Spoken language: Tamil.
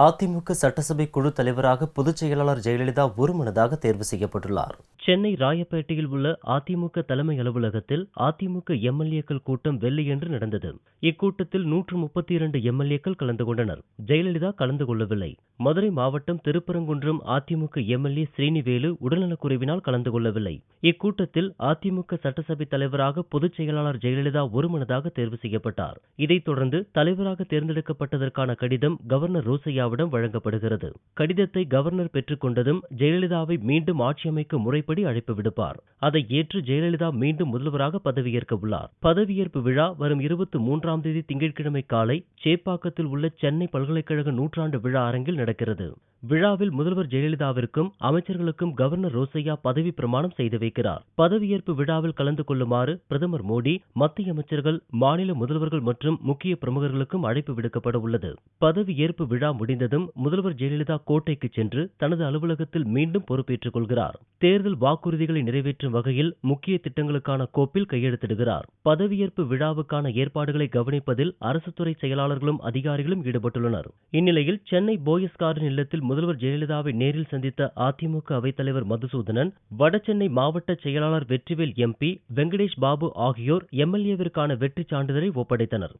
அதிமுக சட்டசபை குழு தலைவராக பொதுச் செயலாளர் ஜெயலலிதா ஒருமனதாக தேர்வு செய்யப்பட்டுள்ளார். சென்னை ராயப்பேட்டையில் உள்ள அதிமுக தலைமை அலுவலகத்தில் அதிமுக எம்எல்ஏக்கள் கூட்டம் வெள்ளியன்று நடந்தது. இக்கூட்டத்தில் 132 எம்எல்ஏக்கள் கலந்து கொண்டனர். ஜெயலலிதா கலந்து கொள்ளவில்லை. மதுரை மாவட்டம் திருப்பரங்குன்றம் அதிமுக எம்எல்ஏ ஸ்ரீனிவேலு உடல்நலக்குறைவினால் கலந்து கொள்ளவில்லை. இக்கூட்டத்தில் அதிமுக சட்டசபை தலைவராக பொதுச் செயலாளர் ஜெயலலிதா ஒருமனதாக தேர்வு செய்யப்பட்டார். இதைத் தொடர்ந்து தலைவராக தேர்ந்தெடுக்கப்பட்டதற்கான கடிதம் கவர்னர் ரோசையாவிடம் வழங்கப்படுகிறது. கடிதத்தை கவர்னர் பெற்றுக் கொண்டதும் ஜெயலலிதாவை மீண்டும் ஆட்சி அமைக்க முறைப்படி அழைப்பு விடுப்பார். அதை ஏற்று ஜெயலலிதா மீண்டும் முதல்வராக பதவியேற்க உள்ளார். பதவியேற்பு விழா வரும் 23ஆம் தேதி திங்கட்கிழமை காலை சேப்பாக்கத்தில் உள்ள சென்னை பல்கலைக்கழக நூற்றாண்டு விழா அரங்கில் நடக்கிறது. விழாவில் முதல்வர் ஜெயலலிதாவிற்கும் அமைச்சர்களுக்கும் கவர்னர் ரோசையா பதவி பிரமாணம் செய்து வைக்கிறார். பதவியேற்பு விழாவில் கலந்து கொள்ளுமாறு பிரதமர் மோடி, மத்திய அமைச்சர்கள், மாநில முதல்வர்கள் மற்றும் முக்கிய பிரமுகர்களுக்கும் அழைப்பு விடுக்கப்பட உள்ளது. பதவியேற்பு விழா முடிந்ததும் முதல்வர் ஜெயலலிதா கோட்டைக்கு சென்று தனது அலுவலகத்தில் மீண்டும் பொறுப்பேற்றுக் கொள்கிறார். தேர்தல் வாக்குறுதிகளை நிறைவேற்றும் வகையில் முக்கிய திட்டங்களுக்கான கோப்பில் கையெழுத்திடுகிறார். பதவியேற்பு விழாவுக்கான ஏற்பாடுகளை கவனிப்பதில் அரசுத்துறை செயலாளர்களும் அதிகாரிகளும் ஈடுபட்டுள்ளனர். இந்நிலையில் சென்னை போயஸ் கார்டன் இல்லத்தில் முதல்வர் ஜெயலலிதாவை நேரில் சந்தித்த அதிமுக அவைத்தலைவர் மதுசூதனன், வடசென்னை மாவட்ட செயலாளர் வெற்றிவேல் எம்பி, வெங்கடேஷ் பாபு ஆகியோர் எம்எல்ஏவிற்கான வெற்றி சான்றிதழை ஒப்படைத்தனர்.